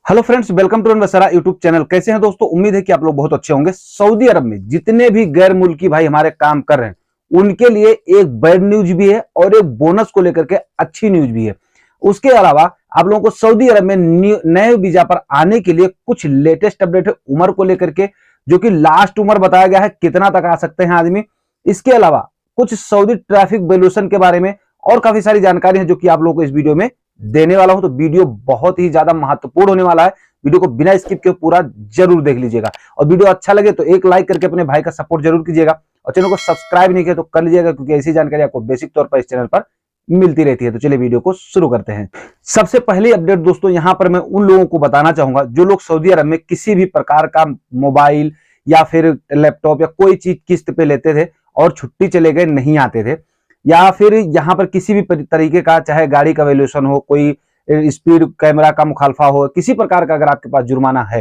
Hello friends, welcome to Investra YouTube channel. कैसे हैं दोस्तों? उम्मीद है कि आप लोग बहुत अच्छे होंगे। सऊदी अरब में जितने भी गैर मुल्की भाई हमारे काम कर रहे हैं उनके लिए एक बैड न्यूज भी है और एक बोनस को लेकर के अच्छी न्यूज भी है। उसके अलावा आप लोगों को सऊदी अरब में नए वीजा पर आने के लिए कुछ लेटेस्ट अपडेट है उम्र को लेकर के, जो कि लास्ट उम्र बताया गया है कितना तक आ सकते हैं आदमी। इसके अलावा कुछ सऊदी ट्रैफिक वैल्यूएशन के बारे में और काफी सारी जानकारी है जो कि आप लोगों को इस वीडियो में देने वाला हूं। तो वीडियो बहुत ही ज्यादा महत्वपूर्ण होने वाला है। वीडियो को बिना स्किप के पूरा जरूर देख लीजिएगा और वीडियो अच्छा लगे तो एक लाइक करके अपने भाई का सपोर्ट जरूर कीजिएगा और चैनल को सब्सक्राइब नहीं किया तो कर लीजिएगा, क्योंकि ऐसी जानकारी आपको बेसिक तौर पर इस चैनल पर मिलती रहती है। तो चलिए वीडियो को शुरू करते हैं। सबसे पहली अपडेट दोस्तों, यहां पर मैं उन लोगों को बताना चाहूंगा जो लोग सऊदी अरब में किसी भी प्रकार का मोबाइल या फिर लैपटॉप या कोई चीज किस्त पे लेते थे और छुट्टी चले गए, नहीं आते थे, या फिर यहां पर किसी भी तरीके का चाहे गाड़ी का वैल्यूएशन हो, कोई स्पीड कैमरा का मुखालफा हो, किसी प्रकार का अगर आपके पास जुर्माना है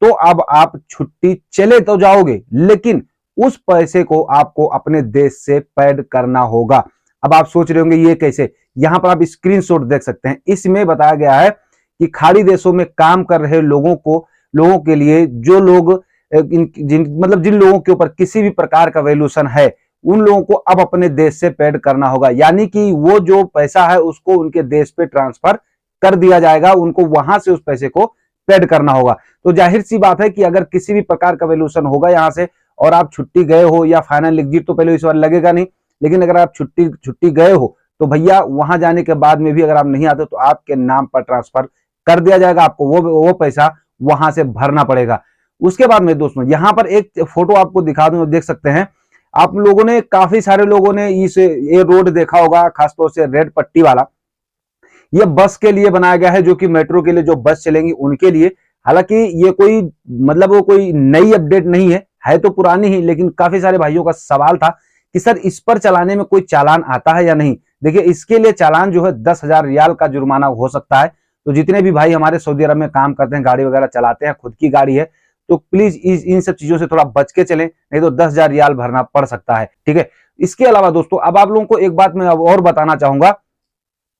तो अब आप छुट्टी चले तो जाओगे, लेकिन उस पैसे को आपको अपने देश से पेड करना होगा। अब आप सोच रहे होंगे ये कैसे? यहां पर आप स्क्रीनशॉट देख सकते हैं। इसमें बताया गया है कि खाड़ी देशों में काम कर रहे लोगों के लिए जो लोग जिन लोगों के ऊपर किसी भी प्रकार का वैल्यूएशन है उन लोगों को अब अपने देश से पेड करना होगा, यानी कि वो जो पैसा है उसको उनके देश पे ट्रांसफर कर दिया जाएगा, उनको वहां से उस पैसे को पेड करना होगा। तो जाहिर सी बात है कि अगर किसी भी प्रकार का वैल्यूएशन होगा यहां से और आप छुट्टी गए हो या फाइनल एग्जिट तो पहले इस बार लगेगा नहीं, लेकिन अगर आप छुट्टी गए हो तो भैया वहां जाने के बाद में भी अगर आप नहीं आते तो आपके नाम पर ट्रांसफर कर दिया जाएगा, आपको वो पैसा वहां से भरना पड़ेगा। उसके बाद में दोस्तों यहां पर एक फोटो आपको दिखा दूं, देख सकते हैं आप लोगों ने, काफी सारे लोगों ने ये रोड देखा होगा, खासतौर से रेड पट्टी वाला। ये बस के लिए बनाया गया है, जो कि मेट्रो के लिए जो बस चलेंगी उनके लिए। हालांकि ये कोई वो कोई नई अपडेट नहीं है तो पुरानी ही, लेकिन काफी सारे भाइयों का सवाल था कि सर इस पर चलाने में कोई चालान आता है या नहीं। देखिए, इसके लिए चालान जो है 10,000 रियाल का जुर्माना हो सकता है। तो जितने भी भाई हमारे सऊदी अरब में काम करते हैं, गाड़ी वगैरह चलाते हैं, खुद की गाड़ी है, तो प्लीज इन सब चीजों से थोड़ा बच के चलें, नहीं तो 10,000 रियाल भरना पड़ सकता है। ठीक है। इसके अलावा दोस्तों अब आप लोगों को एक बात मैं और बताना चाहूंगा,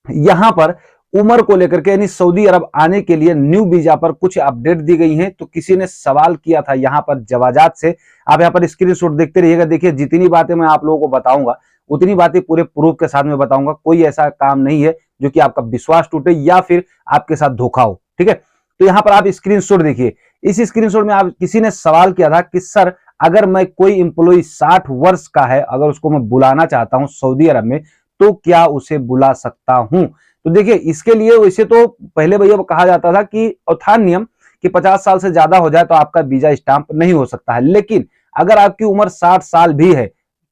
यहां पर उम्र को लेकर के, यानी सऊदी अरब आने के लिए न्यू वीजा पर कुछ अपडेट दी गई हैं। तो किसी ने सवाल किया था यहां पर जवाजात से, आप यहां पर स्क्रीनशॉट देखते रहिएगा। देखिए, जितनी बातें मैं आप लोगों को बताऊंगा उतनी बातें पूरे प्रूफ के साथ में बताऊंगा। कोई ऐसा काम नहीं है जो कि आपका विश्वास टूटे या फिर आपके साथ धोखा हो। ठीक है। तो यहां पर आप स्क्रीनशॉट देखिए। इस स्क्रीनशॉट में आप किसी ने सवाल किया था कि सर अगर मैं कोई इंप्लॉय 60 वर्ष का है, अगर उसको मैं बुलाना चाहता हूं सऊदी अरब में, तो क्या उसे बुला सकता हूं? तो देखिए, इसके लिए वैसे तो पहले भैया कहा जाता था कि, और था नियम कि 50 साल से ज्यादा हो जाए तो आपका वीजा स्टाम्प नहीं हो सकता है, लेकिन अगर आपकी उम्र 60 साल भी है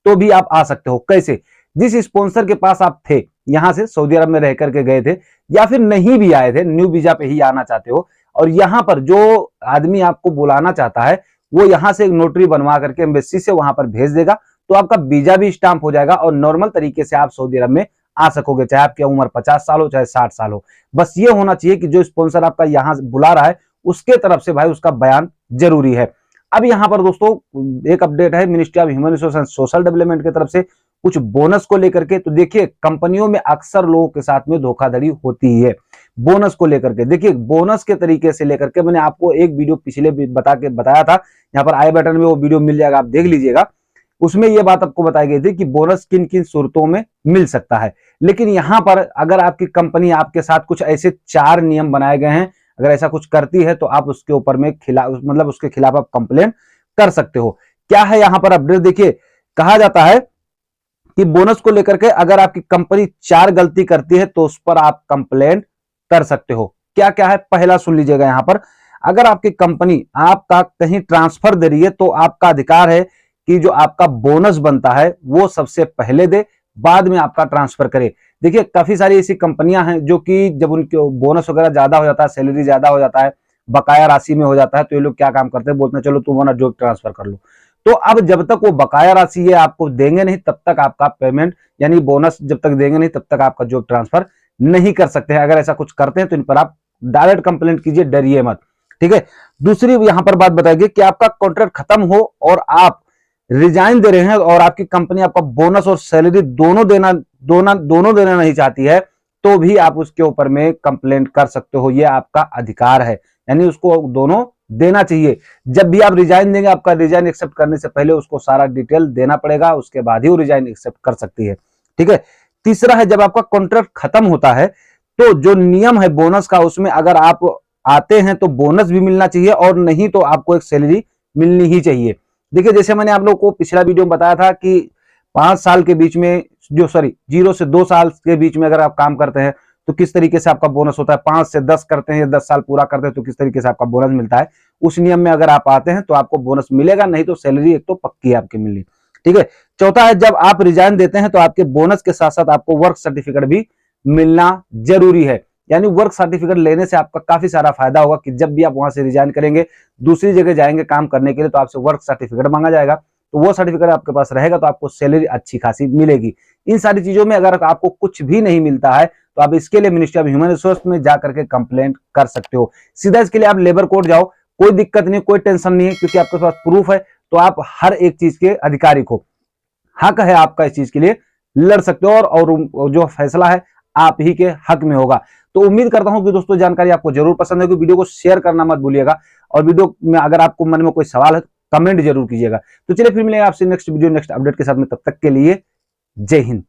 तो भी आप आ सकते हो। कैसे? जिस स्पॉन्सर के पास आप थे, यहां से सऊदी अरब में रह करके गए थे, या फिर नहीं भी आए थे, न्यू वीजा पे ही आना चाहते हो, और यहां पर जो आदमी आपको बुलाना चाहता है वो यहां से एक नोटरी बनवा करके एम्बेसी से वहां पर भेज देगा, तो आपका वीजा भी स्टाम्प हो जाएगा और नॉर्मल तरीके से आप सऊदी अरब में आ सकोगे, चाहे आपकी उम्र 50 साल हो चाहे 60 साल हो। बस ये होना चाहिए कि जो स्पॉन्सर आपका यहां बुला रहा है उसके तरफ से भाई उसका बयान जरूरी है। अब यहां पर दोस्तों एक अपडेट है ministry of human resource and social development की तरफ से कुछ बोनस को लेकर के। तो देखिए, कंपनियों में अक्सर लोगों के साथ में धोखाधड़ी होती है बोनस को लेकर के। देखिए, बोनस के तरीके से लेकर के मैंने आपको एक वीडियो पिछले बताया था, यहाँ पर आई बटन में वो वीडियो मिल जाएगा, आप देख लीजिएगा। उसमें यह बात आपको बताई गई थी कि बोनस किन किन सूरतों में मिल सकता है। लेकिन यहां पर अगर आपकी कंपनी आपके साथ कुछ ऐसे 4 नियम बनाए गए हैं, अगर ऐसा कुछ करती है तो आप उसके ऊपर में उसके खिलाफ आप कंप्लेन कर सकते हो। क्या है यहां पर अपडेट? देखिए, कहा जाता है कि बोनस को लेकर के अगर आपकी कंपनी 4 गलती करती है तो उस पर आप कंप्लेंट कर सकते हो। क्या क्या है पहला सुन लीजिएगा। यहां पर अगर आपकी कंपनी आपका कहीं ट्रांसफर दे रही है तो आपका अधिकार है कि जो आपका बोनस बनता है वो सबसे पहले दे, बाद में आपका ट्रांसफर करे। देखिए, काफी सारी ऐसी कंपनियां हैं जो कि जब उनके बोनस वगैरह ज्यादा हो जाता है, सैलरी ज्यादा हो जाता है, बकाया राशि में हो जाता है, तो ये लोग क्या काम करते हैं, बोलते हैं चलो तुम अपना जॉब ट्रांसफर कर लो। तो अब जब तक वो बकाया राशि है आपको देंगे नहीं तब तक आपका पेमेंट, यानी बोनस जब तक देंगे नहीं तब तक आपका जॉब ट्रांसफर नहीं कर सकते हैं। अगर ऐसा कुछ करते हैं तो इन पर आप डायरेक्ट कंप्लेंट कीजिए, डरिए मत। ठीक है। दूसरी यहां पर बात बताइए कि आपका कॉन्ट्रैक्ट खत्म हो और आप रिजाइन दे रहे हैं और आपकी कंपनी आपका बोनस और सैलरी दोनों देना नहीं चाहती है, तो भी आप उसके ऊपर में कंप्लेंट कर सकते हो। ये आपका अधिकार है। यानी उसको दोनों देना चाहिए। जब भी आप रिजाइन देंगे, आपका रिजाइन एक्सेप्ट करने से पहले उसको सारा डिटेल देना पड़ेगा, उसके बाद ही वो रिजाइन एक्सेप्ट कर सकती है। ठीक है। तीसरा है, जब आपका कॉन्ट्रैक्ट खत्म होता है तो जो नियम है बोनस का, उसमें अगर आप आते हैं तो बोनस भी मिलना चाहिए, और नहीं तो आपको एक सैलरी मिलनी ही चाहिए। देखिए, जैसे मैंने आप लोगों को पिछला वीडियो में बताया था कि 5 साल के बीच में, जो 0 से 2 साल के बीच में अगर आप काम करते हैं तो किस तरीके से आपका बोनस होता है, 5 से 10 करते हैं या 10 साल पूरा करते हैं तो किस तरीके से आपका बोनस मिलता है। उस नियम में अगर आप आते हैं तो आपको बोनस मिलेगा, नहीं तो सैलरी एक तो पक्की है आपकी मिलनी। ठीक है। चौथा है, जब आप रिजाइन देते हैं तो आपके बोनस के साथ साथ आपको वर्क सर्टिफिकेट भी मिलना जरूरी है। यानी वर्क सर्टिफिकेट लेने से आपका काफी सारा फायदा होगा कि जब भी आप वहां से रिजाइन करेंगे, दूसरी जगह जाएंगे काम करने के लिए, तो आपसे वर्क सर्टिफिकेट मांगा जाएगा। तो वो सर्टिफिकेट आपके पास रहेगा तो आपको सैलरी अच्छी खासी मिलेगी। इन सारी चीजों में अगर आपको कुछ भी नहीं मिलता है तो आप इसके लिए मिनिस्ट्री ऑफ ह्यूमन रिसोर्स में जाकर के कंप्लेंट कर सकते हो। सीधा इसके लिए आप लेबर कोर्ट जाओ, कोई दिक्कत नहीं, कोई टेंशन नहीं है, क्योंकि आपके पास प्रूफ है। तो आप हर एक चीज के अधिकारी को हक है आपका इस चीज के लिए लड़ सकते हो, और जो फैसला है आप ही के हक में होगा। तो उम्मीद करता हूं कि दोस्तों जानकारी आपको जरूर पसंद है। वीडियो को शेयर करना मत भूलिएगा, और वीडियो में अगर आपको मन में कोई सवाल है तो कमेंट जरूर कीजिएगा। तो चलिए फिर मिलेंगे आपसे नेक्स्ट वीडियो नेक्स्ट अपडेट के साथ में, तब तक के लिए जय हिंद।